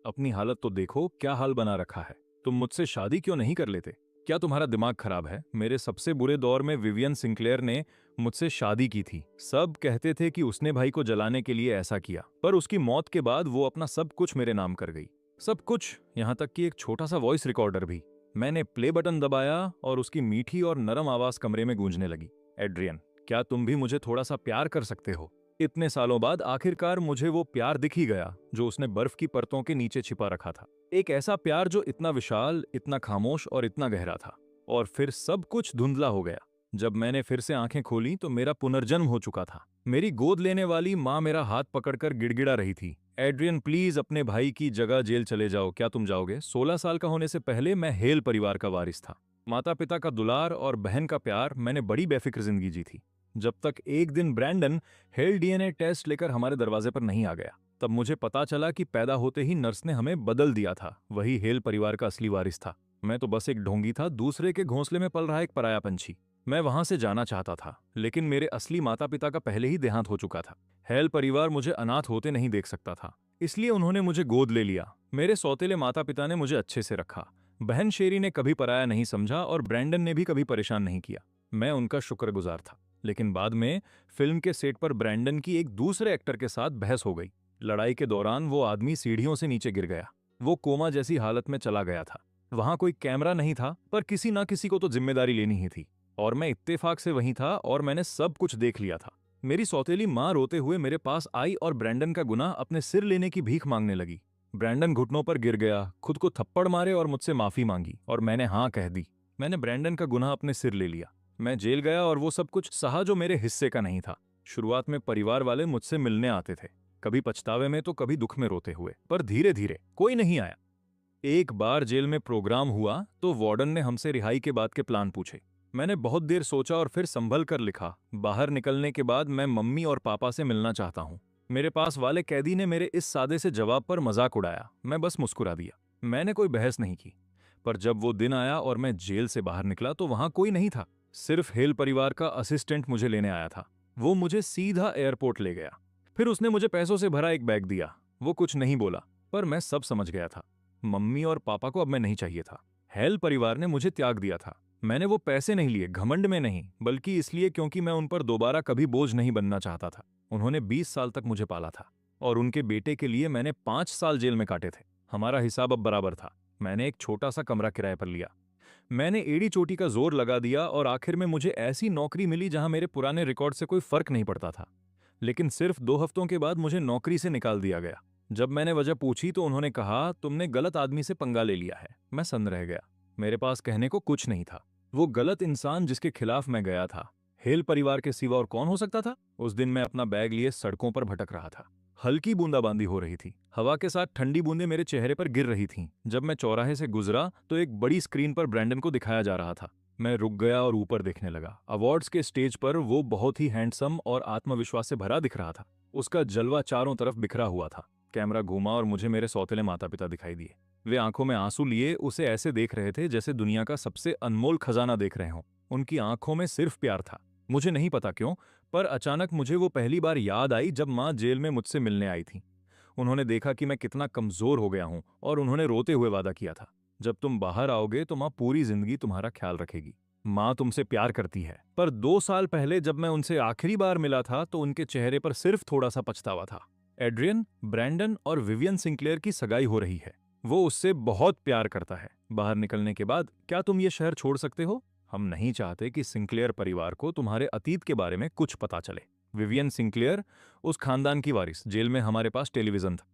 अपनी हालत तो देखो, क्या हाल बना रखा है। तुम मुझसे शादी क्यों नहीं कर लेते? क्या तुम्हारा दिमाग खराब है? मेरे सबसे बुरे दौर में विवियन सिंक्लेयर ने मुझसे शादी की थी। सब कहते थे कि उसने भाई को जलाने के लिए ऐसा किया, पर उसकी मौत के बाद वो अपना सब कुछ मेरे नाम कर गई। सब कुछ, यहाँ तक कि एक छोटा सा वॉइस रिकॉर्डर भी। मैंने प्ले बटन दबाया और उसकी मीठी और नरम आवाज कमरे में गूंजने लगी। एड्रियन, क्या तुम भी मुझे थोड़ा सा प्यार कर सकते हो? इतने सालों बाद आखिरकार मुझे वो प्यार दिख ही गया जो उसने बर्फ की परतों के नीचे छिपा रखा था। एक ऐसा प्यार जो इतना विशाल, इतना खामोश और इतना गहरा था। और फिर सब कुछ धुंधला हो गया। जब मैंने फिर से आंखें खोली तो मेरा पुनर्जन्म हो चुका था। मेरी गोद लेने वाली माँ मेरा हाथ पकड़कर गिड़गिड़ा रही थी, एड्रियन प्लीज अपने भाई की जगह जेल चले जाओ, क्या तुम जाओगे? 16 साल का होने से पहले मैं हेल परिवार का वारिस था। माता पिता का दुलार और बहन का प्यार मैंने बड़ी बेफिक्र जिंदगी जी थी। जब तक एक दिन ब्रैंडन हेल डीएनए टेस्ट लेकर हमारे दरवाजे पर नहीं आ गया। तब मुझे पता चला कि पैदा होते ही नर्स ने हमें बदल दिया था। वही हेल परिवार का असली वारिस था। मैं तो बस एक ढोंगी था, दूसरे के घोंसले में पल रहा एक पराया पंछी। मैं वहां से जाना चाहता था, लेकिन मेरे असली माता पिता का पहले ही देहांत हो चुका था। हेल परिवार मुझे अनाथ होते नहीं देख सकता था, इसलिए उन्होंने मुझे गोद ले लिया। मेरे सौतेले माता पिता ने मुझे अच्छे से रखा। बहन शेरी ने कभी पराया नहीं समझा और ब्रैंडन ने भी कभी परेशान नहीं किया। मैं उनका शुक्रगुजार था। लेकिन बाद में फिल्म के सेट पर ब्रैंडन की एक दूसरे एक्टर के साथ बहस हो गई। लड़ाई के दौरान वो आदमी सीढ़ियों से नीचे गिर गया। वो कोमा जैसी हालत में चला गया था। वहां कोई कैमरा नहीं था, पर किसी ना किसी को तो जिम्मेदारी लेनी ही थी। और मैं इत्तेफाक से वहीं था और मैंने सब कुछ देख लिया था। मेरी सौतेली माँ रोते हुए मेरे पास आई और ब्रैंडन का गुनाह अपने सिर लेने की भीख मांगने लगी। ब्रैंडन घुटनों पर गिर गया, खुद को थप्पड़ मारे और मुझसे माफी मांगी, और मैंने हाँ कह दी। मैंने ब्रैंडन का गुनाह अपने सिर ले लिया। मैं जेल गया और वो सब कुछ सहा जो मेरे हिस्से का नहीं था। शुरुआत में परिवार वाले मुझसे मिलने आते थे, कभी पछतावे में तो कभी दुख में रोते हुए, पर धीरे धीरे कोई नहीं आया। एक बार जेल में प्रोग्राम हुआ तो वार्डन ने हमसे रिहाई के बाद के प्लान पूछे। मैंने बहुत देर सोचा और फिर संभल कर लिखा, बाहर निकलने के बाद मैं मम्मी और पापा से मिलना चाहता हूँ। मेरे पास वाले कैदी ने मेरे इस सादे से जवाब पर मजाक उड़ाया। मैं बस मुस्कुरा दिया। मैंने कोई बहस नहीं की। पर जब वो दिन आया और मैं जेल से बाहर निकला तो वहां कोई नहीं था। सिर्फ हेल परिवार का असिस्टेंट मुझे लेने आया था। वो मुझे सीधा एयरपोर्ट ले गया। फिर उसने मुझे पैसों से भरा एक बैग दिया। वो कुछ नहीं बोला, पर मैं सब समझ गया था। मम्मी और पापा को अब मैं नहीं चाहिए था। हेल परिवार ने मुझे त्याग दिया था। मैंने वो पैसे नहीं लिए, घमंड में नहीं, बल्कि इसलिए क्योंकि मैं उन पर दोबारा कभी बोझ नहीं बनना चाहता था। उन्होंने 20 साल तक मुझे पाला था, और उनके बेटे के लिए मैंने 5 साल जेल में काटे थे। हमारा हिसाब अब बराबर था। मैंने एक छोटा सा कमरा किराए पर लिया। मैंने एड़ी चोटी का जोर लगा दिया और आखिर में मुझे ऐसी नौकरी मिली जहां मेरे पुराने रिकॉर्ड से कोई फर्क नहीं पड़ता था। लेकिन सिर्फ 2 हफ्तों के बाद मुझे नौकरी से निकाल दिया गया। जब मैंने वजह पूछी तो उन्होंने कहा, तुमने गलत आदमी से पंगा ले लिया है। मैं सन्न रह गया। मेरे पास कहने को कुछ नहीं था। वो गलत इंसान जिसके खिलाफ मैं गया था, हेल परिवार के सिवा और कौन हो सकता था? उस दिन मैं अपना बैग लिए सड़कों पर भटक रहा था। हल्की बूंदाबांदी हो रही थी। हवा के साथ ठंडी बूंदें मेरे चेहरे पर गिर रही थीं। जब मैं चौराहे से गुजरा तो एक बड़ी स्क्रीन पर ब्रैंडन को दिखाया जा रहा था। मैं रुक गया और ऊपर देखने लगा। अवार्ड्स के स्टेज पर वो बहुत ही हैंडसम और आत्मविश्वास से भरा दिख रहा था। उसका जलवा चारों तरफ बिखरा हुआ था। कैमरा घूमा और मुझे मेरे सौतेले माता पिता दिखाई दिए। वे आंखों में आंसू लिए उसे ऐसे देख रहे थे जैसे दुनिया का सबसे अनमोल खजाना देख रहे हों। उनकी आंखों में सिर्फ प्यार था। मुझे नहीं पता क्यों, पर अचानक मुझे वो पहली बार याद आई जब माँ जेल में मुझसे मिलने आई थी। उन्होंने देखा कि मैं कितना कमजोर हो गया हूं, और उन्होंने रोते हुए वादा किया था, जब तुम बाहर आओगे तो माँ पूरी जिंदगी तुम्हारा ख्याल रखेगी। माँ तुमसे प्यार करती है। पर 2 साल पहले जब मैं उनसे आखिरी बार मिला था तो उनके चेहरे पर सिर्फ थोड़ा सा पछतावा था। एड्रियन, ब्रैंडन और विवियन सिंक्लेयर की सगाई हो रही है। वो उससे बहुत प्यार करता है। बाहर निकलने के बाद क्या तुम ये शहर छोड़ सकते हो? हम नहीं चाहते कि सिंक्लेयर परिवार को तुम्हारे अतीत के बारे में कुछ पता चले। विवियन सिंक्लेयर, उस खानदान की वारिस। जेल में हमारे पास टेलीविजन था।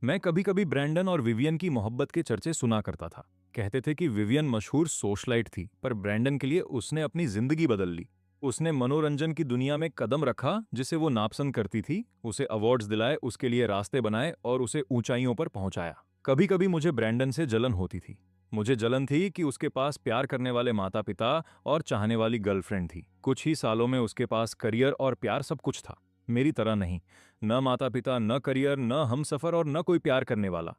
मैं कभी कभी ब्रैंडन और विवियन की मोहब्बत के चर्चे सुना करता था। कहते थे कि विवियन मशहूर सोशलाइट थी, पर ब्रैंडन के लिए उसने अपनी जिंदगी बदल ली। उसने मनोरंजन की दुनिया में कदम रखा जिसे वो नापसंद करती थी, उसे अवार्ड्स दिलाए, उसके लिए रास्ते बनाए और उसे ऊंचाइयों पर पहुंचाया। कभी कभी मुझे ब्रैंडन से जलन होती थी। मुझे जलन थी कि उसके पास प्यार करने वाले माता पिता और चाहने वाली गर्लफ्रेंड थी। कुछ ही सालों में उसके पास करियर और प्यार सब कुछ था। मेरी तरह नहीं, न माता पिता, न करियर, न हमसफर और न कोई प्यार करने वाला।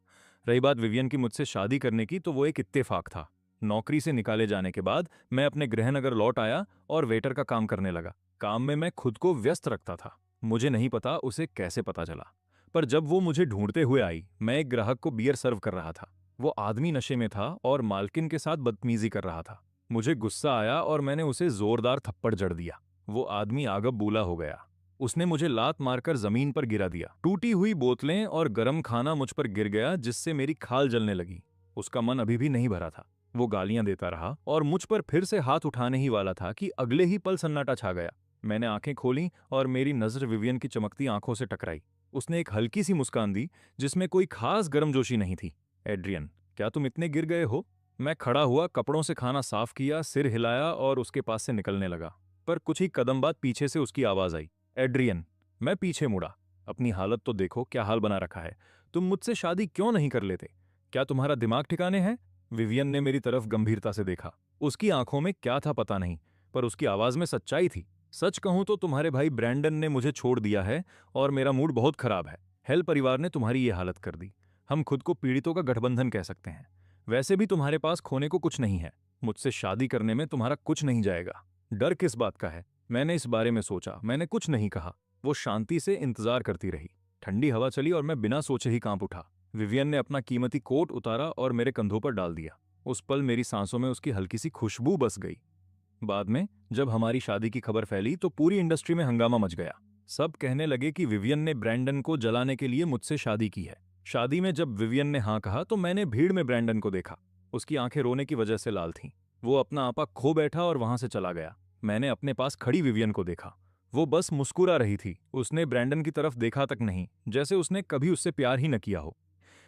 रही बात विवियन की मुझसे शादी करने की, तो वो एक इत्तेफाक था। नौकरी से निकाले जाने के बाद मैं अपने गृहनगर लौट आया और वेटर का काम करने लगा। काम में मैं खुद को व्यस्त रखता था। मुझे नहीं पता उसे कैसे पता चला, पर जब वो मुझे ढूंढते हुए आई, मैं एक ग्राहक को बियर सर्व कर रहा था। वो आदमी नशे में था और मालकिन के साथ बदतमीजी कर रहा था। मुझे गुस्सा आया और मैंने उसे जोरदार थप्पड़ जड़ दिया। वो आदमी आगब बूला हो गया। उसने मुझे लात मारकर जमीन पर गिरा दिया। टूटी हुई बोतलें और गरम खाना मुझ पर गिर गया, जिससे मेरी खाल जलने लगी। उसका मन अभी भी नहीं भरा था। वो गालियां देता रहा और मुझ पर फिर से हाथ उठाने ही वाला था कि अगले ही पल सन्नाटा छा गया। मैंने आंखें खोलीं और मेरी नजर विवियन की चमकती आंखों से टकराई। उसने एक हल्की सी मुस्कान दी, जिसमें कोई खास गर्मजोशी नहीं थी। एड्रियन, क्या तुम इतने गिर गए हो? मैं खड़ा हुआ, कपड़ों से खाना साफ किया, सिर हिलाया और उसके पास से निकलने लगा। पर कुछ ही कदम बाद पीछे से उसकी आवाज आई, एड्रियन। मैं पीछे मुड़ा। अपनी हालत तो देखो, क्या हाल बना रखा है। तुम मुझसे शादी क्यों नहीं कर लेते? क्या तुम्हारा दिमाग ठिकाने है? विवियन ने मेरी तरफ गंभीरता से देखा। उसकी आंखों में क्या था पता नहीं, पर उसकी आवाज में सच्चाई थी। सच कहूं तो तुम्हारे भाई ब्रैंडन ने मुझे छोड़ दिया है और मेरा मूड बहुत खराब है। हेल परिवार ने तुम्हारी ये हालत कर दी। हम खुद को पीड़ितों का गठबंधन कह सकते हैं। वैसे भी तुम्हारे पास खोने को कुछ नहीं है। मुझसे शादी करने में तुम्हारा कुछ नहीं जाएगा। डर किस बात का है? मैंने इस बारे में सोचा। मैंने कुछ नहीं कहा। वो शांति से इंतजार करती रही। ठंडी हवा चली और मैं बिना सोचे ही कांप उठा। विवियन ने अपना कीमती कोट उतारा और मेरे कंधों पर डाल दिया। उस पल मेरी सांसों में उसकी हल्की सी खुशबू बस गई। बाद में जब हमारी शादी की खबर फैली तो पूरी इंडस्ट्री में हंगामा मच गया। सब कहने लगे कि विवियन ने ब्रैंडन को जलाने के लिए मुझसे शादी की है। शादी में जब विवियन ने हाँ कहा तो मैंने भीड़ में ब्रैंडन को देखा। उसकी आंखें रोने की वजह से लाल थीं। वो अपना आपा खो बैठा और वहां से चला गया। मैंने अपने पास खड़ी विवियन को देखा। वो बस मुस्कुरा रही थी। उसने ब्रैंडन की तरफ देखा तक नहीं, जैसे उसने कभी उससे प्यार ही न किया हो।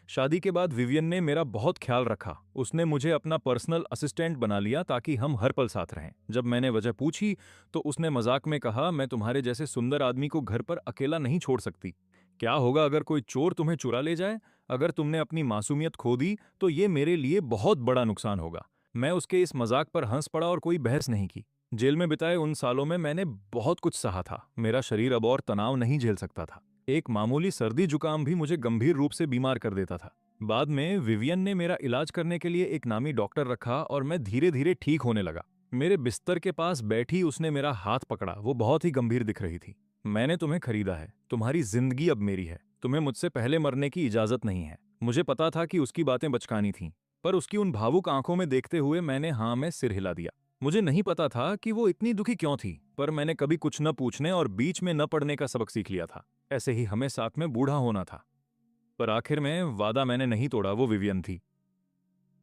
शादी के बाद विवियन ने मेरा बहुत ख्याल रखा। उसने मुझे अपना पर्सनल असिस्टेंट बना लिया ताकि हम हर पल साथ रहें। जब मैंने वजह पूछी तो उसने मजाक में कहा, मैं तुम्हारे जैसे सुंदर आदमी को घर पर अकेला नहीं छोड़ सकती। क्या होगा अगर कोई चोर तुम्हें चुरा ले जाए? अगर तुमने अपनी मासूमियत खो दी तो ये मेरे लिए बहुत बड़ा नुकसान होगा। मैं उसके इस मजाक पर हंस पड़ा और कोई बहस नहीं की। जेल में बिताए उन सालों में मैंने बहुत कुछ सहा था। मेरा शरीर अब और तनाव नहीं झेल सकता था। एक मामूली सर्दी जुकाम भी मुझे गंभीर रूप से बीमार कर देता था। बाद में विवियन ने मेरा इलाज करने के लिए एक नामी डॉक्टर रखा और मैं धीरे धीरे ठीक होने लगा। मेरे बिस्तर के पास बैठी उसने मेरा हाथ पकड़ा। वो बहुत ही गंभीर दिख रही थी। मैंने तुम्हें खरीदा है। तुम्हारी जिंदगी अब मेरी है। तुम्हें मुझसे पहले मरने की इजाजत नहीं है। मुझे पता था कि उसकी बातें बचकानी थीं, पर उसकी उन भावुक आंखों में देखते हुए मैंने हाँ में सिर हिला दिया। मुझे नहीं पता था कि वो इतनी दुखी क्यों थी, पर मैंने कभी कुछ न पूछने और बीच में न पड़ने का सबक सीख लिया था। ऐसे ही हमें साथ में बूढ़ा होना था। पर आखिर में वादा मैंने नहीं तोड़ा। वो विवियन थी।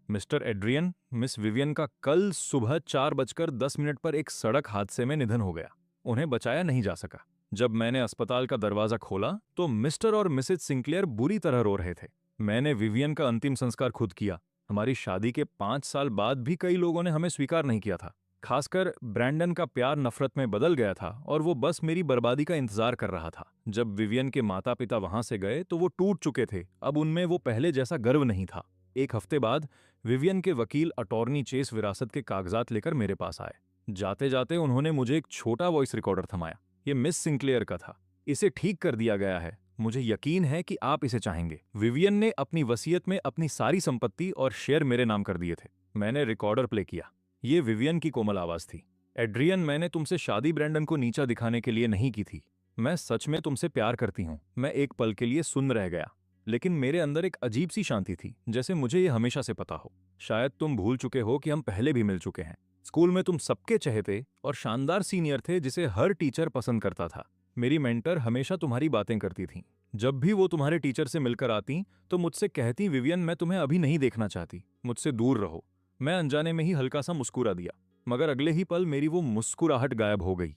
मिस्टर एड्रियन, मिस विवियन का कल सुबह 4:10 पर एक सड़क हादसे में निधन हो गया। उन्हें बचाया नहीं जा सका। जब मैंने अस्पताल का दरवाजा खोला तो मिस्टर और मिसेज सिंक्लेयर बुरी तरह रो रहे थे। मैंने विवियन का अंतिम संस्कार खुद किया। हमारी शादी के 5 साल बाद भी कई लोगों ने हमें स्वीकार नहीं किया था। खासकर ब्रैंडन का प्यार नफरत में बदल गया था और वो बस मेरी बर्बादी का इंतजार कर रहा था। जब विवियन के माता पिता वहां से गए तो वो टूट चुके थे। अब उनमें वो पहले जैसा गर्व नहीं था। एक हफ्ते बाद विवियन के वकील अटॉर्नी चेस विरासत के कागजात लेकर मेरे पास आए। जाते जाते उन्होंने मुझे एक छोटा वॉइस रिकॉर्डर थमाया। ये मिस सिंक्लेयर का था। इसे ठीक कर दिया गया है। मुझे यकीन है कि आप इसे चाहेंगे। विवियन ने अपनी वसीयत में अपनी सारी संपत्ति और शेयर मेरे नाम कर दिए थे। मैंने रिकॉर्डर प्ले किया। ये विवियन की कोमल आवाज थी। एड्रियन, मैंने तुमसे शादी ब्रैंडन को नीचा दिखाने के लिए नहीं की थी। मैं सच में तुमसे प्यार करती हूँ। मैं एक पल के लिए सुन्न रह गया, लेकिन मेरे अंदर एक अजीब सी शांति थी, जैसे मुझे ये हमेशा से पता हो। शायद तुम भूल चुके हो कि हम पहले भी मिल चुके हैं। स्कूल में तुम सबके चहेते और शानदार सीनियर थे जिसे हर टीचर पसंद करता था। मेरी मेंटर हमेशा तुम्हारी बातें करती थी। जब भी वो तुम्हारे टीचर से मिलकर आती तो मुझसे कहती, विवियन मैं तुम्हें अभी नहीं देखना चाहती, मुझसे दूर रहो। मैं अनजाने में ही हल्का सा मुस्कुरा दिया, मगर अगले ही पल मेरी वो मुस्कुराहट गायब हो गई।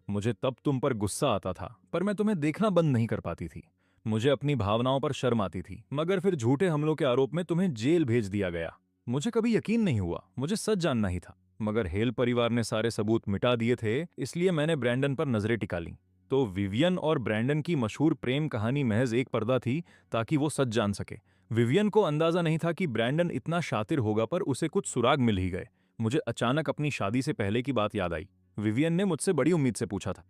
मुझे तब तुम पर गुस्सा आता था, पर मैं तुम्हें देखना बंद नहीं कर पाती थी। मुझे अपनी भावनाओं पर शर्म आती थी, मगर फिर झूठे हमलों के आरोप में तुम्हें जेल भेज दिया गया। मुझे कभी यकीन नहीं हुआ। मुझे सच जानना ही था, मगर हेल परिवार ने सारे सबूत मिटा दिए थे, इसलिए मैंने ब्रैंडन पर नजरें टिका लीं। तो विवियन और ब्रैंडन की मशहूर प्रेम कहानी महज एक पर्दा थी ताकि वो सच जान सके। विवियन को अंदाजा नहीं था कि ब्रैंडन इतना शातिर होगा, पर उसे कुछ सुराग मिल ही गए। मुझे अचानक अपनी शादी से पहले की बात याद आई। विवियन ने मुझसे बड़ी उम्मीद से पूछा था,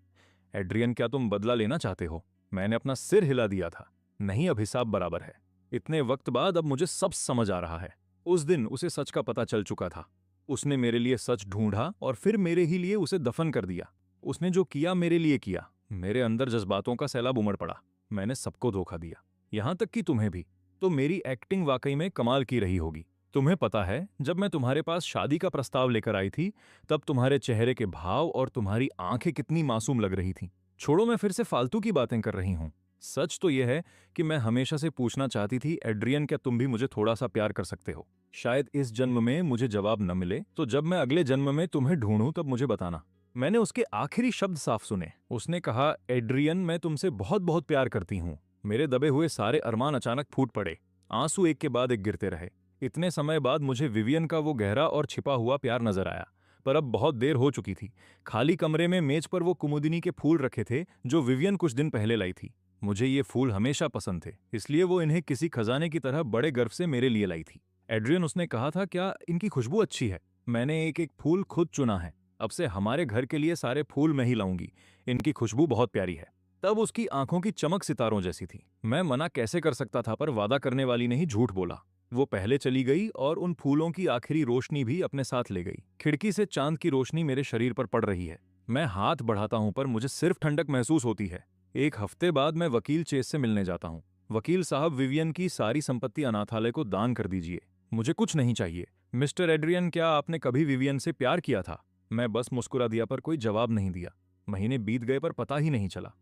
एड्रियन क्या तुम बदला लेना चाहते हो? मैंने अपना सिर हिला दिया था। नहीं, अभिशाप बराबर है। इतने वक्त बाद अब मुझे सब समझ आ रहा है। उस दिन उसे सच का पता चल चुका था। उसने मेरे लिए सच ढूंढा और फिर मेरे ही लिए उसे दफन कर दिया। उसने जो किया मेरे लिए किया। मेरे अंदर जज्बातों का सैलाब उमड़ पड़ा। मैंने सबको धोखा दिया, यहाँ तक कि तुम्हें भी। तो मेरी एक्टिंग वाकई में कमाल की रही होगी। तुम्हें पता है, जब मैं तुम्हारे पास शादी का प्रस्ताव लेकर आई थी, तब तुम्हारे चेहरे के भाव और तुम्हारी आंखें कितनी मासूम लग रही थीं। छोड़ो, मैं फिर से फालतू की बातें कर रही हूँ। सच तो यह है कि मैं हमेशा से पूछना चाहती थी, एड्रियन, क्या तुम भी मुझे थोड़ा सा प्यार कर सकते हो? शायद इस जन्म में मुझे जवाब न मिले, तो जब मैं अगले जन्म में तुम्हें ढूंढूं तब मुझे बताना। मैंने उसके आखिरी शब्द साफ सुने। उसने कहा, एड्रियन, मैं तुमसे बहुत बहुत प्यार करती हूँ। मेरे दबे हुए सारे अरमान अचानक फूट पड़े। आंसू एक के बाद एक गिरते रहे। इतने समय बाद मुझे विवियन का वो गहरा और छिपा हुआ प्यार नजर आया। पर अब बहुत देर हो चुकी थी। खाली कमरे में मेज पर वो कुमुदिनी के फूल रखे थे जो विवियन कुछ दिन पहले लाई थी। मुझे ये फूल हमेशा पसंद थे, इसलिए वो इन्हें किसी खजाने की तरह बड़े गर्व से मेरे लिए लाई थी। एड्रियन, उसने कहा था, क्या इनकी खुशबू अच्छी है? मैंने एक एक फूल खुद चुना है। अब से हमारे घर के लिए सारे फूल मैं ही लाऊंगी। इनकी खुशबू बहुत प्यारी है। तब उसकी आंखों की चमक सितारों जैसी थी। मैं मना कैसे कर सकता था, पर वादा करने वाली ने ही झूठ बोला। वो पहले चली गई और उन फूलों की आखिरी रोशनी भी अपने साथ ले गई। खिड़की से चांद की रोशनी मेरे शरीर पर पड़ रही है। मैं हाथ बढ़ाता हूं, पर मुझे सिर्फ ठंडक महसूस होती है। एक हफ्ते बाद मैं वकील चेस से मिलने जाता हूँ। वकील साहब, विवियन की सारी संपत्ति अनाथालय को दान कर दीजिए। मुझे कुछ नहीं चाहिए। मिस्टर एड्रियन, क्या आपने कभी विवियन से प्यार किया था? मैं बस मुस्कुरा दिया, पर कोई जवाब नहीं दिया। महीने बीत गए पर पता ही नहीं चला।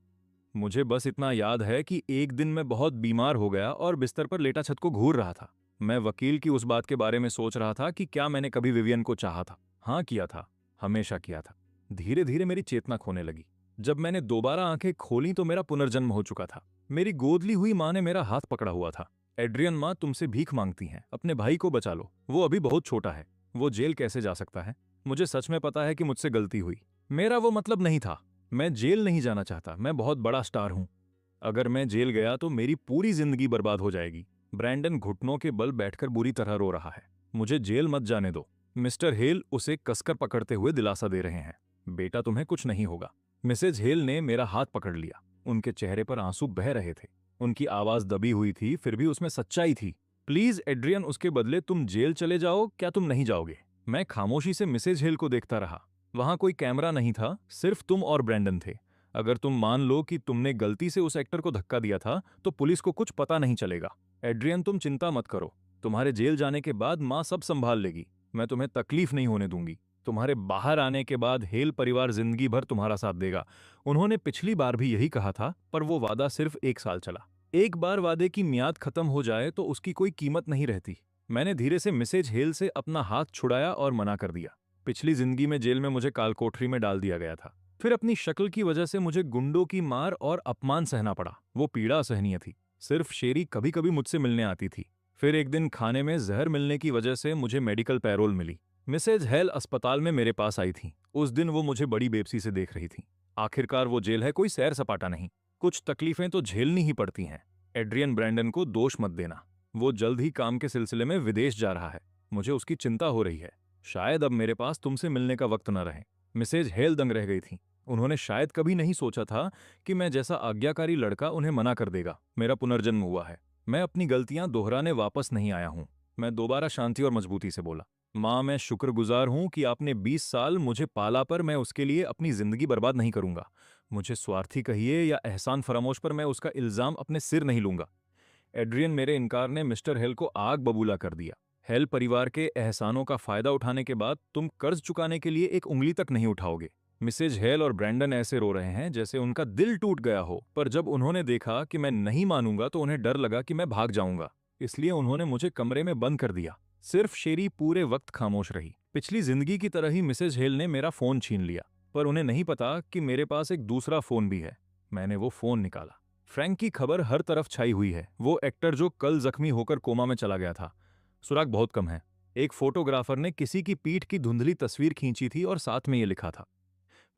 मुझे बस इतना याद है कि एक दिन मैं बहुत बीमार हो गया और बिस्तर पर लेटा छत को घूर रहा था। मैं वकील की उस बात के बारे में सोच रहा था कि क्या मैंने कभी विवियन को चाहा था। हाँ, किया था, हमेशा किया था। धीरे धीरे मेरी चेतना खोने लगी। जब मैंने दोबारा आंखें खोली तो मेरा पुनर्जन्म हो चुका था। मेरी गोद ली हुई माँ ने मेरा हाथ पकड़ा हुआ था। एड्रियन, माँ तुमसे भीख मांगती हैं, अपने भाई को बचा लो। वो अभी बहुत छोटा है। वो जेल कैसे जा सकता है? मुझे सच में पता है कि मुझसे गलती हुई। मेरा वो मतलब नहीं था। मैं जेल नहीं जाना चाहता। मैं बहुत बड़ा स्टार हूं। अगर मैं जेल गया तो मेरी पूरी जिंदगी बर्बाद हो जाएगी। ब्रैंडन घुटनों के बल बैठकर बुरी तरह रो रहा है। मुझे जेल मत जाने दो। मिस्टर हेल उसे कसकर पकड़ते हुए दिलासा दे रहे हैं। बेटा, तुम्हें कुछ नहीं होगा। मिसेज हेल ने मेरा हाथ पकड़ लिया। उनके चेहरे पर आंसू बह रहे थे। उनकी आवाज दबी हुई थी, फिर भी उसमें सच्चाई थी। प्लीज एड्रियन, उसके बदले तुम जेल चले जाओ। क्या तुम नहीं जाओगे? मैं खामोशी से मिसेज हेल को देखता रहा। वहां कोई कैमरा नहीं था, सिर्फ तुम और ब्रैंडन थे। अगर तुम मान लो कि तुमने गलती से उस एक्टर को धक्का दिया था, तो पुलिस को कुछ पता नहीं चलेगा। एड्रियन, तुम चिंता मत करो। तुम्हारे जेल जाने के बाद माँ सब संभाल लेगी। मैं तुम्हें तकलीफ नहीं होने दूंगी। तुम्हारे बाहर आने के बाद हेल परिवार जिंदगी भर तुम्हारा साथ देगा। उन्होंने पिछली बार भी यही कहा था, पर वो वादा सिर्फ 1 साल चला। एक बार वादे की मियाद खत्म हो जाए तो उसकी कोई कीमत नहीं रहती। मैंने धीरे से मिसेज हेल से अपना हाथ छुड़ाया और मना कर दिया। पिछली जिंदगी में जेल में मुझे कालकोठरी में डाल दिया गया था। फिर अपनी शक्ल की वजह से मुझे गुंडों की मार और अपमान सहना पड़ा। वो पीड़ा असहनीय थी। सिर्फ शेरी कभी कभी मुझसे मिलने आती थी। फिर एक दिन खाने में जहर मिलने की वजह से मुझे मेडिकल पैरोल मिली। मिसेज हेल अस्पताल में मेरे पास आई थी। उस दिन वो मुझे बड़ी बेबसी से देख रही थी। आखिरकार वो जेल है, कोई सैर सपाटा नहीं। कुछ तकलीफें तो झेलनी ही पड़ती हैं। एड्रियन, ब्रैंडन को दोष मत देना। वो जल्द ही काम के सिलसिले में विदेश जा रहा है। मुझे उसकी चिंता हो रही है। शायद अब मेरे पास तुमसे मिलने का वक्त न रहे। मिसेज हेल दंग रह गई थी। उन्होंने शायद कभी नहीं सोचा था कि मैं जैसा आज्ञाकारी लड़का उन्हें मना कर देगा। मेरा पुनर्जन्म हुआ है। मैं अपनी गलतियां दोहराने वापस नहीं आया हूं। मैं दोबारा शांति और मजबूती से बोला, माँ, मैं शुक्रगुजार हूं कि आपने 20 साल मुझे पाला, पर मैं उसके लिए अपनी जिंदगी बर्बाद नहीं करूंगा। मुझे स्वार्थी कहिए या एहसान फरामोश, पर मैं उसका इल्जाम अपने सिर नहीं लूंगा। एड्रियन, मेरे इनकार ने मिस्टर हेल को आग बबूला कर दिया। हेल परिवार के एहसानों का फायदा उठाने के बाद तुम कर्ज चुकाने के लिए एक उंगली तक नहीं उठाओगे। मिसेज हेल और ब्रैंडन ऐसे रो रहे हैं जैसे उनका दिल टूट गया हो, पर जब उन्होंने देखा कि मैं नहीं मानूंगा तो उन्हें डर लगा कि मैं भाग जाऊंगा। इसलिए उन्होंने मुझे कमरे में बंद कर दिया। सिर्फ शेरी पूरे वक्त खामोश रही। पिछली जिंदगी की तरह ही मिसेज हेल ने मेरा फोन छीन लिया, पर उन्हें नहीं पता कि मेरे पास एक दूसरा फोन भी है। मैंने वो फोन निकाला। फ्रैंक की खबर हर तरफ छाई हुई है। वो एक्टर जो कल जख्मी होकर कोमा में चला गया था। सुराग बहुत कम है। एक फोटोग्राफर ने किसी की पीठ की धुंधली तस्वीर खींची थी और साथ में ये लिखा था,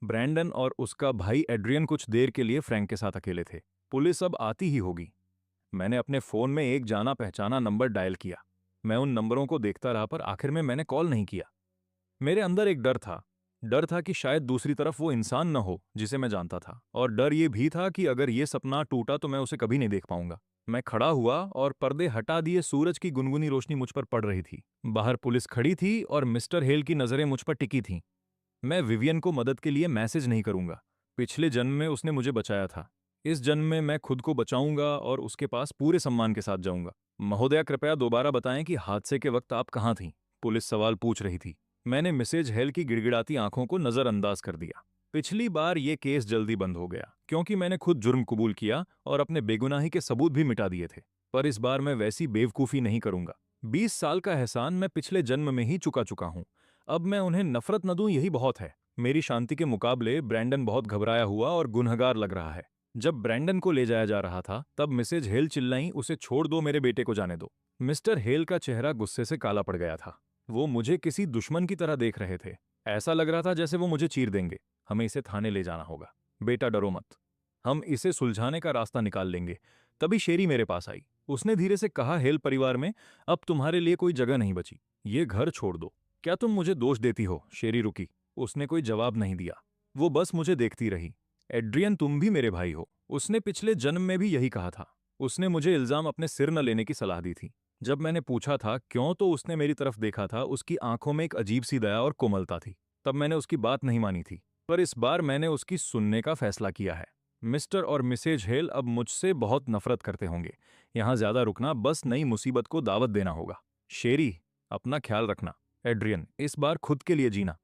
ब्रैंडन और उसका भाई एड्रियन कुछ देर के लिए फ्रैंक के साथ अकेले थे। पुलिस अब आती ही होगी। मैंने अपने फोन में एक जाना पहचाना नंबर डायल किया। मैं उन नंबरों को देखता रहा, पर आखिर में मैंने कॉल नहीं किया। मेरे अंदर एक डर था कि शायद दूसरी तरफ वो इंसान न हो जिसे मैं जानता था, और डर ये भी था कि अगर ये सपना टूटा तो मैं उसे कभी नहीं देख पाऊंगा। मैं खड़ा हुआ और पर्दे हटा दिए। सूरज की गुनगुनी रोशनी मुझ पर पड़ रही थी। बाहर पुलिस खड़ी थी और मिस्टर हेल की नजरें मुझ पर टिकी थीं। मैं विवियन को मदद के लिए मैसेज नहीं करूंगा। पिछले जन्म में उसने मुझे बचाया था। इस जन्म में मैं खुद को बचाऊंगा और उसके पास पूरे सम्मान के साथ जाऊंगा। महोदया, कृपया दोबारा बताएं कि हादसे के वक्त आप कहाँ थीं? पुलिस सवाल पूछ रही थी। मैंने मिसेज हेल की गिड़गिड़ाती आंखों को नजरअंदाज कर दिया। पिछली बार ये केस जल्दी बंद हो गया क्योंकि मैंने खुद जुर्म कबूल किया और अपने बेगुनाही के सबूत भी मिटा दिए थे। पर इस बार मैं वैसी बेवकूफ़ी नहीं करूंगा। 20 साल का एहसान मैं पिछले जन्म में ही चुका चुका हूं। अब मैं उन्हें नफरत न दूं, यही बहुत है। मेरी शांति के मुकाबले ब्रैंडन बहुत घबराया हुआ और गुनहगार लग रहा है। जब ब्रैंडन को ले जाया जा रहा था तब मिसेज हेल चिल्लाईं, उसे छोड़ दो, मेरे बेटे को जाने दो। मिस्टर हेल का चेहरा गुस्से से काला पड़ गया था। वो मुझे किसी दुश्मन की तरह देख रहे थे। ऐसा लग रहा था जैसे वो मुझे चीर देंगे। हमें इसे थाने ले जाना होगा। बेटा डरो मत, हम इसे सुलझाने का रास्ता निकाल लेंगे। तभी शेरी मेरे पास आई। उसने धीरे से कहा, हेल परिवार में अब तुम्हारे लिए कोई जगह नहीं बची। ये घर छोड़ दो। क्या तुम मुझे दोष देती हो? शेरी रुकी। उसने कोई जवाब नहीं दिया। वो बस मुझे देखती रही। एड्रियन, तुम भी मेरे भाई हो। उसने पिछले जन्म में भी यही कहा था। उसने मुझे इल्जाम अपने सिर न लेने की सलाह दी थी। जब मैंने पूछा था क्यों, तो उसने मेरी तरफ देखा था। उसकी आंखों में एक अजीब सी दया और कोमलता थी। तब मैंने उसकी बात नहीं मानी थी, पर इस बार मैंने उसकी सुनने का फैसला किया है। मिस्टर और मिसेज हेल अब मुझसे बहुत नफरत करते होंगे। यहाँ ज्यादा रुकना बस नई मुसीबत को दावत देना होगा। शेरी, अपना ख्याल रखना। एड्रियन, इस बार खुद के लिए जीना।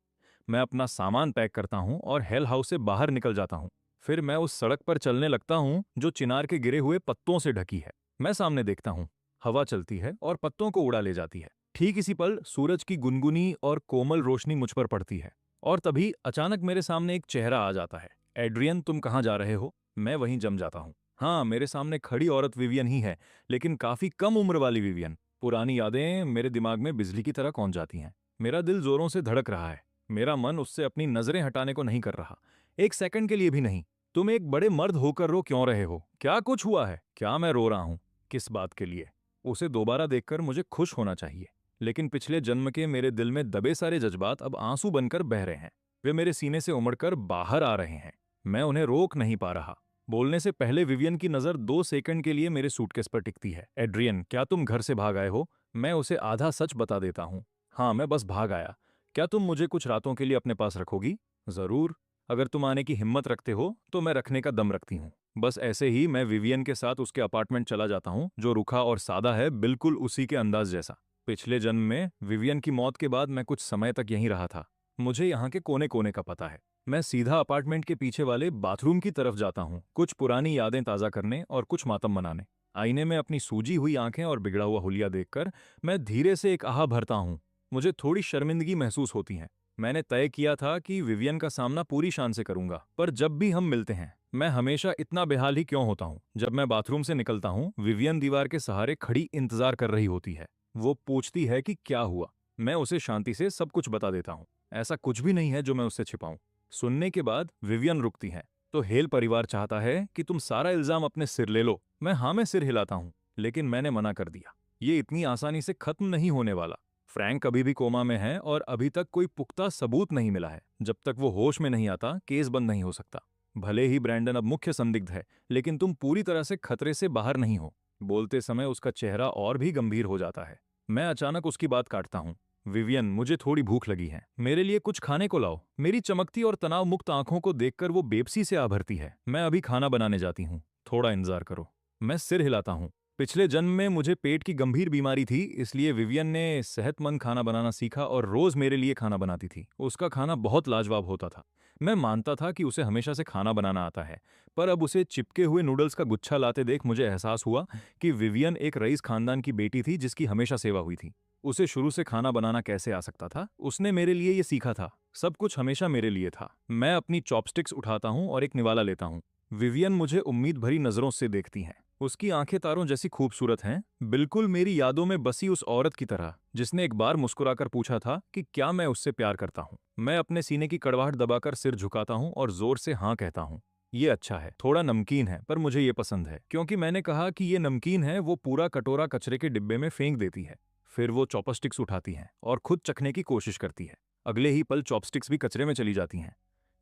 मैं अपना सामान पैक करता हूँ और हेल हाउस से बाहर निकल जाता हूँ। फिर मैं उस सड़क पर चलने लगता हूँ जो चिनार के गिरे हुए पत्तों से ढकी है। मैं सामने देखता हूँ, हवा चलती है और पत्तों को उड़ा ले जाती है। ठीक इसी पल सूरज की गुनगुनी और कोमल रोशनी मुझ पर पड़ती है और तभी अचानक मेरे सामने एक चेहरा आ जाता है। एड्रियन, तुम कहाँ जा रहे हो? मैं वहीं जम जाता हूँ। हाँ, मेरे सामने खड़ी औरत विवियन ही है, लेकिन काफी कम उम्र वाली विवियन। पुरानी यादें मेरे दिमाग में बिजली की तरह कौंध जाती हैं। मेरा दिल जोरों से धड़क रहा है। मेरा मन उससे अपनी नजरें हटाने को नहीं कर रहा, एक सेकंड के लिए भी नहीं। तुम एक बड़े मर्द होकर रो क्यों रहे हो? क्या कुछ हुआ है? क्या मैं रो रहा हूं? किस बात के लिए? उसे दोबारा देखकर मुझे खुश होना चाहिए, लेकिन पिछले जन्म के मेरे दिल में दबे सारे जज्बात अब आंसू बनकर बह रहे हैं। वे मेरे सीने से उमड़कर बाहर आ रहे हैं। मैं उन्हें रोक नहीं पा रहा। बोलने से पहले विवियन की नजर 2 सेकंड के लिए मेरे सूटकेस पर टिकती है। एड्रियन, क्या तुम घर से भाग आए हो? मैं उसे आधा सच बता देता हूँ। हाँ, मैं बस भाग आया। क्या तुम मुझे कुछ रातों के लिए अपने पास रखोगी? जरूर। अगर तुम आने की हिम्मत रखते हो तो मैं रखने का दम रखती हूँ। बस ऐसे ही मैं विवियन के साथ उसके अपार्टमेंट चला जाता हूँ, जो रुखा और सादा है, बिल्कुल उसी के अंदाज जैसा। पिछले जन्म में विवियन की मौत के बाद मैं कुछ समय तक यहीं रहा था। मुझे यहाँ के कोने कोने का पता है। मैं सीधा अपार्टमेंट के पीछे वाले बाथरूम की तरफ जाता हूँ, कुछ पुरानी यादें ताज़ा करने और कुछ मातम मनाने। आईने में अपनी सूजी हुई आंखें और बिगड़ा हुआ हुलिया देखकर मैं धीरे से एक आह भरता हूँ। मुझे थोड़ी शर्मिंदगी महसूस होती है। मैंने तय किया था कि विवियन का सामना पूरी शान से करूंगा, पर जब भी हम मिलते हैं मैं हमेशा इतना बेहाल ही क्यों होता हूँ? जब मैं बाथरूम से निकलता हूँ, विवियन दीवार के सहारे खड़ी इंतजार कर रही होती है। वो पूछती है कि क्या हुआ। मैं उसे शांति से सब कुछ बता देता हूँ। ऐसा कुछ भी नहीं है जो मैं उससे छिपाऊं। सुनने के बाद विवियन रुकती है। तो हेल परिवार चाहता है कि तुम सारा इल्जाम अपने सिर ले लो। मैं सिर हिलाता हूँ, लेकिन मैंने मना कर दिया। ये इतनी आसानी से खत्म नहीं होने वाला। फ्रैंक अभी भी कोमा में है और अभी तक कोई पुख्ता सबूत नहीं मिला है। जब तक वो होश में नहीं आता, केस बंद नहीं हो सकता। भले ही ब्रैंडन अब मुख्य संदिग्ध है, लेकिन तुम पूरी तरह से खतरे से बाहर नहीं हो। बोलते समय उसका चेहरा और भी गंभीर हो जाता है। मैं अचानक उसकी बात काटता हूँ। विवियन, मुझे थोड़ी भूख लगी है, मेरे लिए कुछ खाने को लाओ। मेरी चमकती और तनाव मुक्त आंखों को देखकर वो बेबसी से आ भरती है। मैं अभी खाना बनाने जाती हूँ, थोड़ा इंतजार करो। मैं सिर हिलाता हूँ। पिछले जन्म में मुझे पेट की गंभीर बीमारी थी, इसलिए विवियन ने सेहतमंद खाना बनाना सीखा और रोज मेरे लिए खाना बनाती थी। उसका खाना बहुत लाजवाब होता था। मैं मानता था कि उसे हमेशा से खाना बनाना आता है, पर अब उसे चिपके हुए नूडल्स का गुच्छा लाते देख मुझे एहसास हुआ कि विवियन एक रईस खानदान की बेटी थी जिसकी हमेशा सेवा हुई थी। उसे शुरू से खाना बनाना कैसे आ सकता था? उसने मेरे लिए ये सीखा था। सब कुछ हमेशा मेरे लिए था। मैं अपनी चॉपस्टिक्स उठाता हूँ और एक निवाला लेता हूँ। विवियन मुझे उम्मीद भरी नजरों से देखती हैं। उसकी आंखें तारों जैसी खूबसूरत हैं, बिल्कुल मेरी यादों में बसी उस औरत की तरह जिसने एक बार मुस्कुराकर पूछा था कि क्या मैं उससे प्यार करता हूँ। मैं अपने सीने की कड़वाहट दबाकर सिर झुकाता हूँ और जोर से हाँ कहता हूँ। ये अच्छा है, थोड़ा नमकीन है, पर मुझे ये पसंद है क्योंकि मैंने कहा कि ये नमकीन है। वो पूरा कटोरा कचरे के डिब्बे में फेंक देती है। फिर वो चॉपस्टिक्स उठाती हैं और खुद चखने की कोशिश करती है। अगले ही पल चॉपस्टिक्स भी कचरे में चली जाती हैं।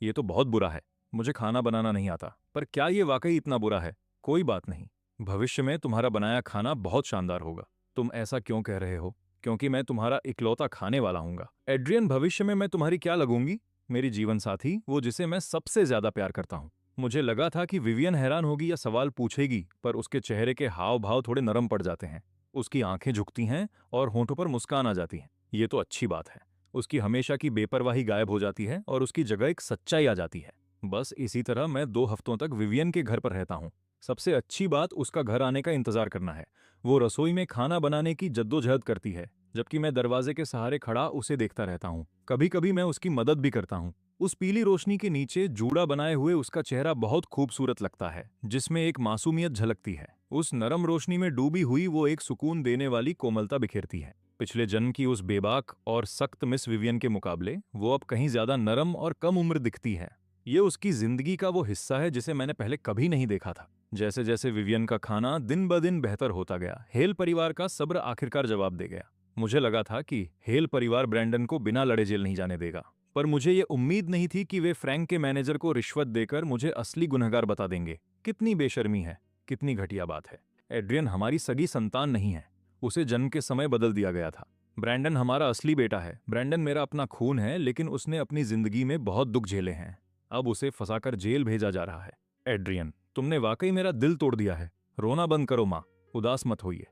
ये तो बहुत बुरा है। मुझे खाना बनाना नहीं आता, पर क्या ये वाकई इतना बुरा है? कोई बात नहीं, भविष्य में तुम्हारा बनाया खाना बहुत शानदार होगा। तुम ऐसा क्यों कह रहे हो? क्योंकि मैं तुम्हारा इकलौता खाने वाला हूंगा। एड्रियन, भविष्य में मैं तुम्हारी क्या लगूंगी? मेरी जीवन साथी, वो जिसे मैं सबसे ज्यादा प्यार करता हूँ। मुझे लगा था कि विवियन हैरान होगी या सवाल पूछेगी, पर उसके चेहरे के हाव भाव थोड़े नरम पड़ जाते हैं। उसकी आंखें झुकती हैं और होंठों पर मुस्कान आ जाती है। ये तो अच्छी बात है। उसकी हमेशा की बेपरवाही गायब हो जाती है और उसकी जगह एक सच्चाई आ जाती है। बस इसी तरह मैं 2 हफ्तों तक विवियन के घर पर रहता हूँ। सबसे अच्छी बात उसका घर आने का इंतजार करना है। वो रसोई में खाना बनाने की जद्दोजहद करती है, जबकि मैं दरवाजे के सहारे खड़ा उसे देखता रहता हूँ। कभी कभी मैं उसकी मदद भी करता हूँ। उस पीली रोशनी के नीचे जूड़ा बनाए हुए उसका चेहरा बहुत खूबसूरत लगता है, जिसमें एक मासूमियत झलकती है। उस नरम रोशनी में डूबी हुई वो एक सुकून देने वाली कोमलता बिखेरती है। पिछले जन्म की उस बेबाक और सख्त मिस विवियन के मुकाबले वो अब कहीं ज्यादा नरम और कम उम्र दिखती है। ये उसकी जिंदगी का वो हिस्सा है जिसे मैंने पहले कभी नहीं देखा था। जैसे जैसे विवियन का खाना दिन ब दिन बेहतर होता गया, हेल परिवार का सब्र आखिरकार जवाब दे गया। मुझे लगा था कि हेल परिवार ब्रैंडन को बिना लड़े जेल नहीं जाने देगा, पर मुझे ये उम्मीद नहीं थी कि वे फ्रैंक के मैनेजर को रिश्वत देकर मुझे असली गुनहगार बता देंगे। कितनी बेशर्मी है, कितनी घटिया बात है। एड्रियन हमारी सगी संतान नहीं है। उसे जन्म के समय बदल दिया गया था। ब्रैंडन हमारा असली बेटा है। ब्रैंडन मेरा अपना खून है, लेकिन उसने अपनी जिंदगी में बहुत दुख झेले हैं। अब उसे फंसाकर जेल भेजा जा रहा है। एड्रियन, तुमने वाकई मेरा दिल तोड़ दिया है। रोना बंद करो माँ, उदास मत होइए।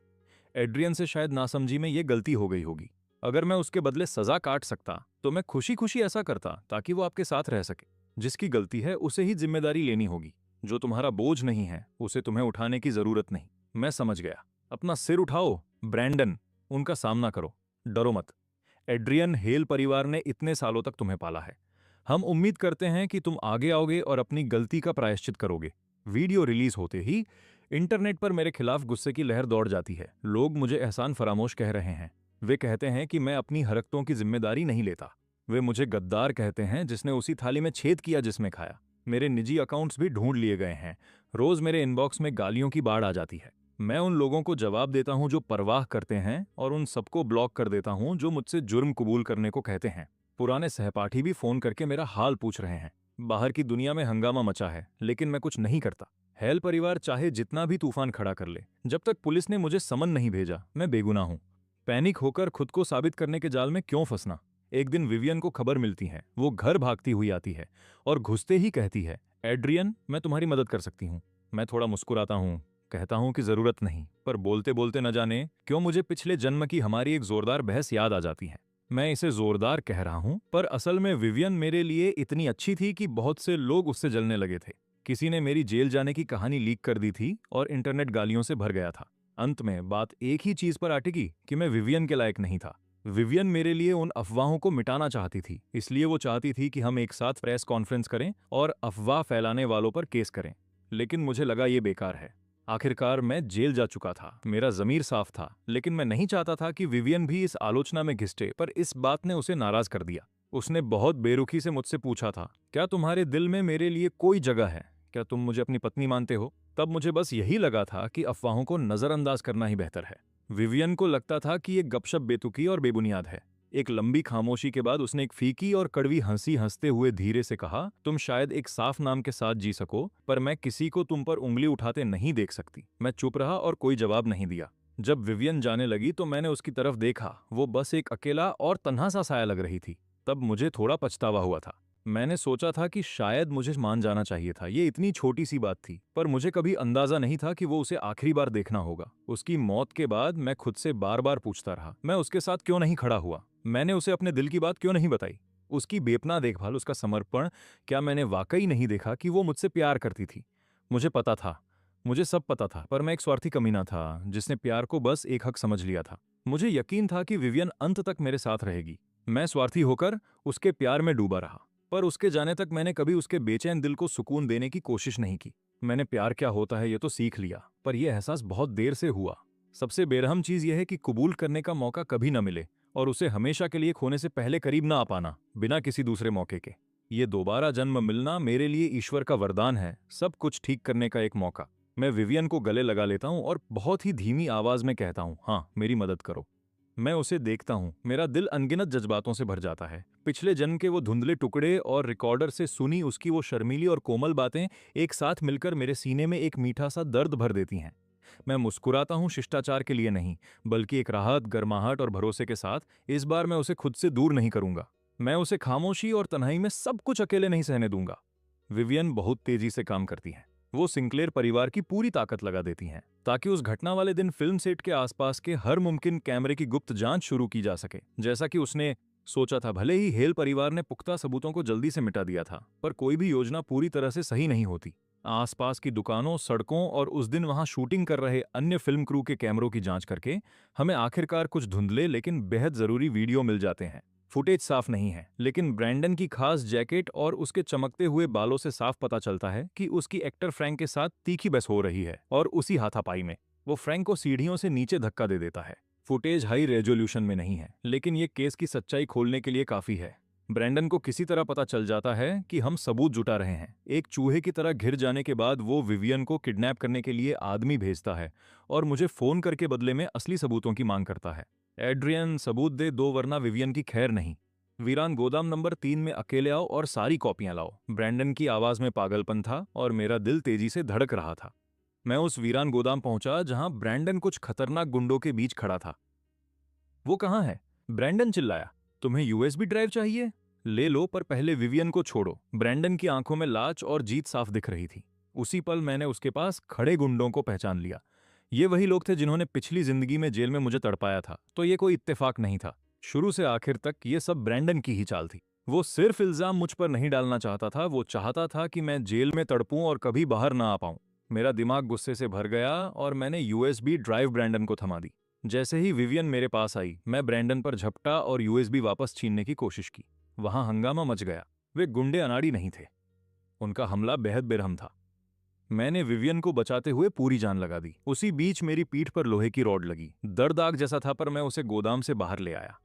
एड्रियन से शायद नासमझी में ये गलती हो गई होगी। अगर मैं उसके बदले सजा काट सकता तो मैं खुशी खुशी ऐसा करता, ताकि वो आपके साथ रह सके। जिसकी गलती है उसे ही जिम्मेदारी लेनी होगी। जो तुम्हारा बोझ नहीं है उसे तुम्हें उठाने की जरूरत नहीं। मैं समझ गया। अपना सिर उठाओ ब्रैंडन, उनका सामना करो। डरो मत। एड्रियन, हेल परिवार ने इतने सालों तक तुम्हें पाला है। हम उम्मीद करते हैं कि तुम आगे आओगे और अपनी गलती का प्रायश्चित करोगे। वीडियो रिलीज होते ही इंटरनेट पर मेरे खिलाफ गुस्से की लहर दौड़ जाती है। लोग मुझे एहसान फरामोश कह रहे हैं। वे कहते हैं कि मैं अपनी हरकतों की जिम्मेदारी नहीं लेता। वे मुझे गद्दार कहते हैं जिसने उसी थाली में छेद किया जिसमें खाया। मेरे निजी अकाउंट्स भी ढूंढ लिए गए हैं। रोज मेरे इनबॉक्स में गालियों की बाढ़ आ जाती है। मैं उन लोगों को जवाब देता हूं जो परवाह करते हैं, और उन सबको ब्लॉक कर देता हूं जो मुझसे जुर्म कबूल करने को कहते हैं। पुराने सहपाठी भी फोन करके मेरा हाल पूछ रहे हैं। बाहर की दुनिया में हंगामा मचा है, लेकिन मैं कुछ नहीं करता। हेल परिवार चाहे जितना भी तूफान खड़ा कर ले, जब तक पुलिस ने मुझे समन नहीं भेजा मैं बेगुनाह हूं। पैनिक होकर खुद को साबित करने के जाल में क्यों फंसना। एक दिन विवियन को खबर मिलती है। वो घर भागती हुई आती है और घुसते ही कहती है, एड्रियन, मैं तुम्हारी मदद कर सकती हूँ। मैं थोड़ा मुस्कुराता हूँ, कहता हूँ कि जरूरत नहीं, पर बोलते बोलते न जाने क्यों मुझे पिछले जन्म की हमारी एक जोरदार बहस याद आ जाती है। मैं इसे जोरदार कह रहा हूं, पर असल में विवियन मेरे लिए इतनी अच्छी थी कि बहुत से लोग उससे जलने लगे थे। किसी ने मेरी जेल जाने की कहानी लीक कर दी थी और इंटरनेट गालियों से भर गया था। अंत में बात एक ही चीज पर अटकी कि मैं विवियन के लायक नहीं था। विवियन मेरे लिए उन अफवाहों को मिटाना चाहती थी, इसलिए वो चाहती थी कि हम एक साथ प्रेस कॉन्फ्रेंस करें और अफवाह फैलाने वालों पर केस करें। लेकिन मुझे लगा ये बेकार है। आखिरकार मैं जेल जा चुका था, मेरा जमीर साफ था, लेकिन मैं नहीं चाहता था कि विवियन भी इस आलोचना में घिसटे। पर इस बात ने उसे नाराज कर दिया। उसने बहुत बेरुखी से मुझसे पूछा था, क्या तुम्हारे दिल में मेरे लिए कोई जगह है? क्या तुम मुझे अपनी पत्नी मानते हो? तब मुझे बस यही लगा था कि अफवाहों को नजरअंदाज करना ही बेहतर है। विवियन को लगता था कि ये गपशप बेतुकी और बेबुनियाद है। एक लंबी खामोशी के बाद उसने एक फीकी और कड़वी हंसी हंसते हुए धीरे से कहा, तुम शायद एक साफ नाम के साथ जी सको, पर मैं किसी को तुम पर उंगली उठाते नहीं देख सकती। मैं चुप रहा और कोई जवाब नहीं दिया। जब विवियन जाने लगी तो मैंने उसकी तरफ देखा। वो बस एक अकेला और तन्हा सा साया लग रही थी। तब मुझे थोड़ा पछतावा हुआ था। मैंने सोचा था कि शायद मुझे मान जाना चाहिए था। ये इतनी छोटी सी बात थी, पर मुझे कभी अंदाजा नहीं था कि वो उसे आखिरी बार देखना होगा। उसकी मौत के बाद मैं खुद से बार बार पूछता रहा, मैं उसके साथ क्यों नहीं खड़ा हुआ? मैंने उसे अपने दिल की बात क्यों नहीं बताई? उसकी बेपनाह देखभाल, उसका समर्पण, क्या मैंने वाकई नहीं देखा कि वो मुझसे प्यार करती थी? मुझे पता था, मुझे सब पता था, पर मैं एक स्वार्थी कमीना था जिसने प्यार को बस एक हक समझ लिया था। मुझे यकीन था कि विवियन अंत तक मेरे साथ रहेगी। मैं स्वार्थी होकर उसके प्यार में डूबा रहा, पर उसके जाने तक मैंने कभी उसके बेचैन दिल को सुकून देने की कोशिश नहीं की। मैंने प्यार क्या होता है ये तो सीख लिया, पर यह एहसास बहुत देर से हुआ। सबसे बेरहम चीज यह है कि कबूल करने का मौका कभी न मिले और उसे हमेशा के लिए खोने से पहले करीब ना आ पाना, बिना किसी दूसरे मौके के। ये दोबारा जन्म मिलना मेरे लिए ईश्वर का वरदान है, सब कुछ ठीक करने का एक मौका। मैं विवियन को गले लगा लेता हूँ और बहुत ही धीमी आवाज में कहता हूँ, हाँ, मेरी मदद करो। मैं उसे देखता हूँ, मेरा दिल अनगिनत जज्बातों से भर जाता है। पिछले जन्म के वो धुंधले टुकड़े और रिकॉर्डर से सुनी उसकी वो शर्मीली और कोमल बातें एक साथ मिलकर मेरे सीने में एक मीठा सा दर्द भर देती हैं। मैं मुस्कुराता हूँ, शिष्टाचार के लिए नहीं, बल्कि एक राहत, गर्माहट और भरोसे के साथ। इस बार मैं उसे खुद से दूर नहीं करूंगा। मैं उसे खामोशी और तन्हाई में सब कुछ अकेले नहीं सहने दूंगा। विवियन बहुत तेजी से काम करती हैं। वो सिंक्लेयर परिवार की पूरी ताकत लगा देती हैं ताकि उस घटना वाले दिन फिल्म सेट के आसपास के हर मुमकिन कैमरे की गुप्त जांच शुरू की जा सके, जैसा कि उसने सोचा था। भले ही हेल परिवार ने पुख्ता सबूतों को जल्दी से मिटा दिया था, पर कोई भी योजना पूरी तरह से सही नहीं होती। आसपास की दुकानों, सड़कों और उस दिन वहां शूटिंग कर रहे अन्य फिल्म क्रू के कैमरों की जांच करके हमें आखिरकार कुछ धुंधले लेकिन बेहद जरूरी वीडियो मिल जाते हैं। फुटेज साफ नहीं है, लेकिन ब्रैंडन की खास जैकेट और उसके चमकते हुए बालों से साफ पता चलता है कि उसकी एक्टर फ्रैंक के साथ तीखी बहस हो रही है। और उसी हाथापाई में वो फ्रैंक को सीढ़ियों से नीचे धक्का दे देता है। फुटेज हाई रेजोल्यूशन में नहीं है, लेकिन ये केस की सच्चाई खोलने के लिए काफी है। ब्रैंडन को किसी तरह पता चल जाता है कि हम सबूत जुटा रहे हैं। एक चूहे की तरह घिर जाने के बाद वो विवियन को किडनैप करने के लिए आदमी भेजता है और मुझे फोन करके बदले में असली सबूतों की मांग करता है। एड्रियन, सबूत दे दो वरना विवियन की खैर नहीं। वीरान गोदाम नंबर 3 में अकेले आओ और सारी कॉपियां लाओ। ब्रैंडन की आवाज में पागलपन था और मेरा दिल तेजी से धड़क रहा था। मैं उस वीरान गोदाम पहुंचा जहां ब्रैंडन कुछ खतरनाक गुंडों के बीच खड़ा था। वो कहाँ है? ब्रैंडन चिल्लाया। तुम्हें यूएसबी ड्राइव चाहिए? ले लो, पर पहले विवियन को छोड़ो। ब्रैंडन की आंखों में लाच और जीत साफ दिख रही थी। उसी पल मैंने उसके पास खड़े गुंडों को पहचान लिया। ये वही लोग थे जिन्होंने पिछली जिंदगी में जेल में मुझे तड़पाया था। तो ये कोई इत्तेफाक नहीं था। शुरू से आखिर तक ये सब ब्रैंडन की ही चाल थी। वो सिर्फ इल्जाम मुझ पर नहीं डालना चाहता था, वो चाहता था कि मैं जेल में तड़पूं और कभी बाहर ना आ पाऊं। मेरा दिमाग गुस्से से भर गया और मैंने यूएसबी ड्राइव ब्रैंडन को थमा दी। जैसे ही विवियन मेरे पास आई, मैं ब्रैंडन पर झपटा और यूएसबी वापस छीनने की कोशिश की। वहां हंगामा मच गया। वे गुंडे अनाड़ी नहीं थे। उनका हमला बेहद बेरहम था। मैंने विवियन को बचाते हुए पूरी जान लगा दी। उसी बीच मेरी पीठ पर लोहे की रॉड लगी। दर्द जैसा था, पर मैं उसे गोदाम से बाहर ले आया।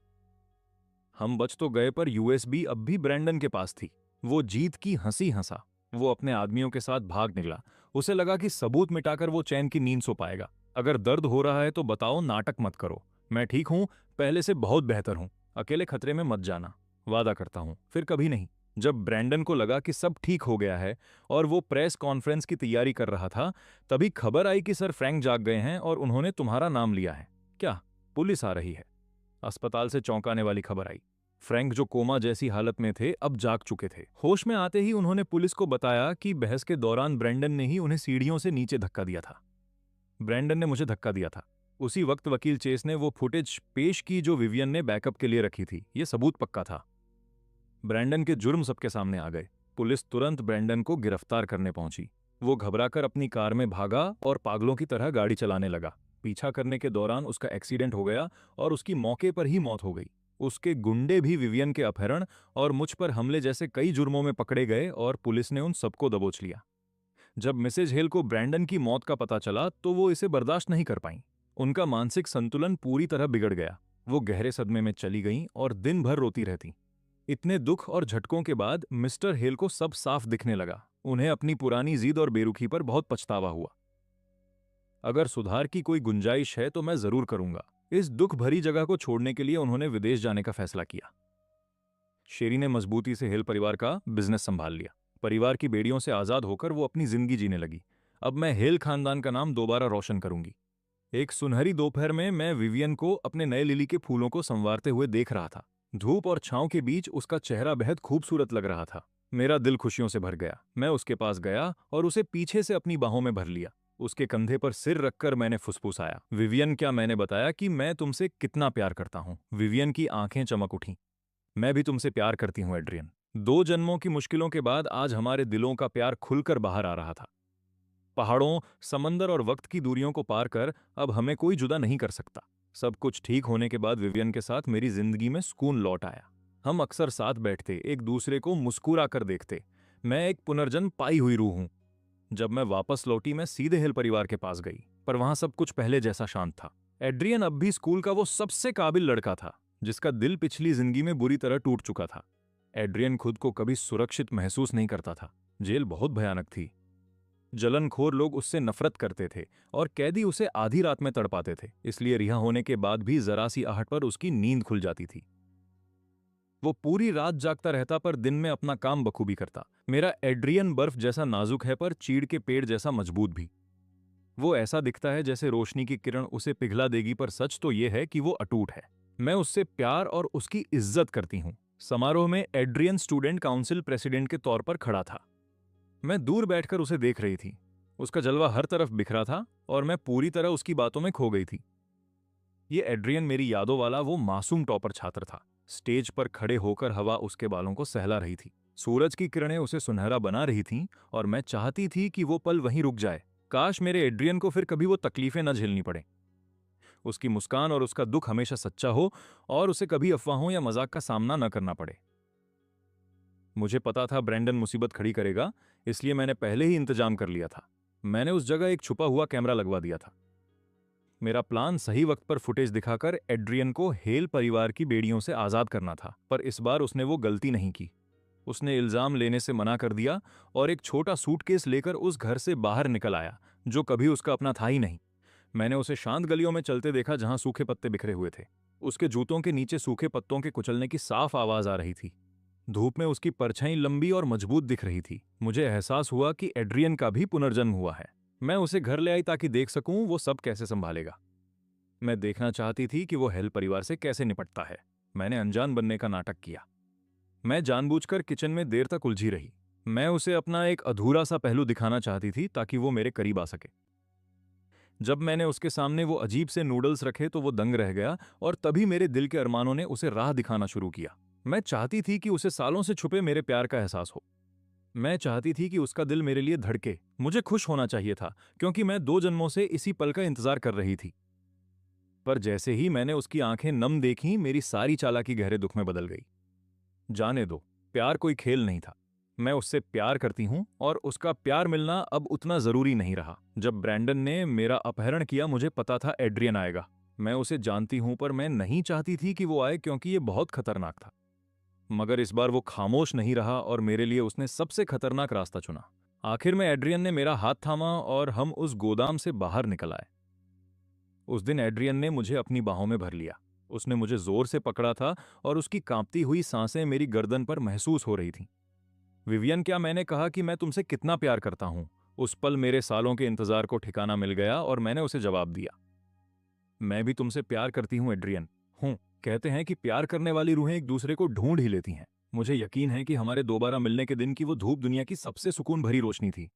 हम बच तो गए, पर यूएसबी अब भी ब्रैंडन के पास थी। वो जीत की हंसी हंसा। वो अपने आदमियों के साथ भाग निकला। उसे लगा कि सबूत मिटाकर वो चैन की नींद सो पाएगा। अगर दर्द हो रहा है तो बताओ, नाटक मत करो। मैं ठीक हूं, पहले से बहुत बेहतर हूं। अकेले खतरे में मत जाना, वादा करता हूं। फिर कभी नहीं। जब ब्रैंडन को लगा कि सब ठीक हो गया है और वो प्रेस कॉन्फ्रेंस की तैयारी कर रहा था, तभी खबर आई कि सर फ्रैंक जाग गए हैं और उन्होंने तुम्हारा नाम लिया है। क्या? पुलिस आ रही है। अस्पताल से चौंकाने वाली खबर आई। फ्रैंक, जो कोमा जैसी हालत में थे, अब जाग चुके थे। होश में आते ही उन्होंने पुलिस को बताया कि बहस के दौरान ब्रैंडन ने ही उन्हें सीढ़ियों से नीचे धक्का दिया था। ब्रैंडन ने मुझे धक्का दिया था। उसी वक्त वकील चेस ने वो फुटेज पेश की जो विवियन ने बैकअप के लिए रखी थी। ये सबूत पक्का था। ब्रैंडन के जुर्म सबके सामने आ गए। पुलिस तुरंत ब्रैंडन को गिरफ्तार करने पहुंची। वो घबराकर अपनी कार में भागा और पागलों की तरह गाड़ी चलाने लगा। पीछा करने के दौरान उसका एक्सीडेंट हो गया और उसकी मौके पर ही मौत हो गई। उसके गुंडे भी विवियन के अपहरण और मुझ पर हमले जैसे कई जुर्मों में पकड़े गए और पुलिस ने उन सबको दबोच लिया। जब मिसेज हेल को ब्रैंडन की मौत का पता चला तो वो इसे बर्दाश्त नहीं कर पाईं। उनका मानसिक संतुलन पूरी तरह बिगड़ गया। वो गहरे सदमे में चली गईं और दिन भर रोती रहती। इतने दुख और झटकों के बाद मिस्टर हेल को सब साफ दिखने लगा। उन्हें अपनी पुरानी जिद और बेरुखी पर बहुत पछतावा हुआ। अगर सुधार की कोई गुंजाइश है तो मैं जरूर करूंगा। इस दुख भरी जगह को छोड़ने के लिए उन्होंने विदेश जाने का फैसला किया। शेरी ने मजबूती से हेल परिवार का बिजनेस संभाल लिया। परिवार की बेड़ियों से आजाद होकर वो अपनी जिंदगी जीने लगी। अब मैं हेल खानदान का नाम दोबारा रोशन करूंगी। एक सुनहरी दोपहर में मैं विवियन को अपने नए लिली के फूलों को संवारते हुए देख रहा था। धूप और छांव के बीच उसका चेहरा बेहद खूबसूरत लग रहा था। मेरा दिल खुशियों से भर गया। मैं उसके पास गया और उसे पीछे से अपनी बाहों में भर लिया। उसके कंधे पर सिर रखकर मैंने फुसफुसाया, विवियन, क्या मैंने बताया कि मैं तुमसे कितना प्यार करता हूं? विवियन की आंखें चमक उठीं। मैं भी तुमसे प्यार करती हूं एड्रियन। 2 जन्मों की मुश्किलों के बाद आज हमारे दिलों का प्यार खुलकर बाहर आ रहा था। पहाड़ों, समंदर और वक्त की दूरियों को पार कर अब हमें कोई जुदा नहीं कर सकता। सब कुछ ठीक होने के बाद विवियन के साथ मेरी जिंदगी में सुकून लौट आया। हम अक्सर साथ बैठते, एक दूसरे को मुस्कुरा कर देखते। मैं एक पुनर्जन्म पाई हुई रूह हूं। जब मैं वापस लौटी, मैं सीधे हिल परिवार के पास गई, पर वहां सब कुछ पहले जैसा शांत था। एड्रियन अब भी स्कूल का वो सबसे काबिल लड़का था जिसका दिल पिछली जिंदगी में बुरी तरह टूट चुका था। एड्रियन खुद को कभी सुरक्षित महसूस नहीं करता था। जेल बहुत भयानक थी। जलनखोर लोग उससे नफरत करते थे और कैदी उसे आधी रात में तड़पाते थे। इसलिए रिहा होने के बाद भी जरा सी आहट पर उसकी नींद खुल जाती थी। वो पूरी रात जागता रहता, पर दिन में अपना काम बखूबी करता। मेरा एड्रियन बर्फ जैसा नाजुक है, पर चीड़ के पेड़ जैसा मजबूत भी। वो ऐसा दिखता है जैसे रोशनी की किरण उसे पिघला देगी, पर सच तो ये है कि वो अटूट है। मैं उससे प्यार और उसकी इज्जत करती हूँ। समारोह में एड्रियन स्टूडेंट काउंसिल प्रेसिडेंट के तौर पर खड़ा था। मैं दूर बैठकर उसे देख रही थी। उसका जलवा हर तरफ बिखरा था और मैं पूरी तरह उसकी बातों में खो गई थी। ये एड्रियन मेरी यादों वाला वो मासूम टॉपर छात्र था। स्टेज पर खड़े होकर हवा उसके बालों को सहला रही थी। सूरज की किरणें उसे सुनहरा बना रही थीं और मैं चाहती थी कि वो पल वहीं रुक जाए। काश मेरे एड्रियन को फिर कभी वो तकलीफें न झेलनी पड़े। उसकी मुस्कान और उसका दुख हमेशा सच्चा हो और उसे कभी अफवाहों या मजाक का सामना न करना पड़े। मुझे पता था ब्रैंडन मुसीबत खड़ी करेगा, इसलिए मैंने पहले ही इंतजाम कर लिया था। मैंने उस जगह एक छुपा हुआ कैमरा लगवा दिया था। मेरा प्लान सही वक्त पर फुटेज दिखाकर एड्रियन को हेल परिवार की बेड़ियों से आजाद करना था, पर इस बार उसने वो गलती नहीं की। उसने इल्जाम लेने से मना कर दिया और एक छोटा सूटकेस लेकर उस घर से बाहर निकल आया, जो कभी उसका अपना था ही नहीं। मैंने उसे शांत गलियों में चलते देखा जहां सूखे पत्ते बिखरे हुए थे। उसके जूतों के नीचे सूखे पत्तों के कुचलने की साफ आवाज आ रही थी। धूप में उसकी परछाई लंबी और मजबूत दिख रही थी। मुझे एहसास हुआ कि एड्रियन का भी पुनर्जन्म हुआ है। मैं उसे घर ले आई ताकि देख सकूं वो सब कैसे संभालेगा। मैं देखना चाहती थी कि वो हेल परिवार से कैसे निपटता है। मैंने अनजान बनने का नाटक किया। मैं जानबूझकर किचन में देर तक उलझी रही। मैं उसे अपना एक अधूरा सा पहलू दिखाना चाहती थी ताकि वो मेरे करीब आ सके। जब मैंने उसके सामने वो अजीब से नूडल्स रखे तो वो दंग रह गया और तभी मेरे दिल के अरमानों ने उसे राह दिखाना शुरू किया। मैं चाहती थी कि उसे सालों से छुपे मेरे प्यार का एहसास हो। मैं चाहती थी कि उसका दिल मेरे लिए धड़के। मुझे खुश होना चाहिए था क्योंकि मैं 2 जन्मों से इसी पल का इंतजार कर रही थी। पर जैसे ही मैंने उसकी आंखें नम देखीं, मेरी सारी चालाकी गहरे दुख में बदल गई। जाने दो, प्यार कोई खेल नहीं था। मैं उससे प्यार करती हूं और उसका प्यार मिलना अब उतना जरूरी नहीं रहा। जब ब्रैंडन ने मेरा अपहरण किया, मुझे पता था एड्रियन आएगा। मैं उसे जानती हूं, पर मैं नहीं चाहती थी कि वो आए क्योंकि ये बहुत खतरनाक था। मगर इस बार वो खामोश नहीं रहा और मेरे लिए उसने सबसे खतरनाक रास्ता चुना। आखिर में एड्रियन ने मेरा हाथ थामा और हम उस गोदाम से बाहर निकल आए। उस दिन एड्रियन ने मुझे अपनी बाहों में भर लिया। उसने मुझे जोर से पकड़ा था और उसकी कांपती हुई सांसें मेरी गर्दन पर महसूस हो रही थीं। विवियन, क्या मैंने कहा कि मैं तुमसे कितना प्यार करता हूं? उस पल मेरे सालों के इंतजार को ठिकाना मिल गया और मैंने उसे जवाब दिया। मैं भी तुमसे प्यार करती हूं एड्रियन। हूं। कहते हैं कि प्यार करने वाली रूहें एक दूसरे को ढूंढ ही लेती हैं। मुझे यकीन है कि हमारे दोबारा मिलने के दिन की वो धूप दुनिया की सबसे सुकून भरी रोशनी थी।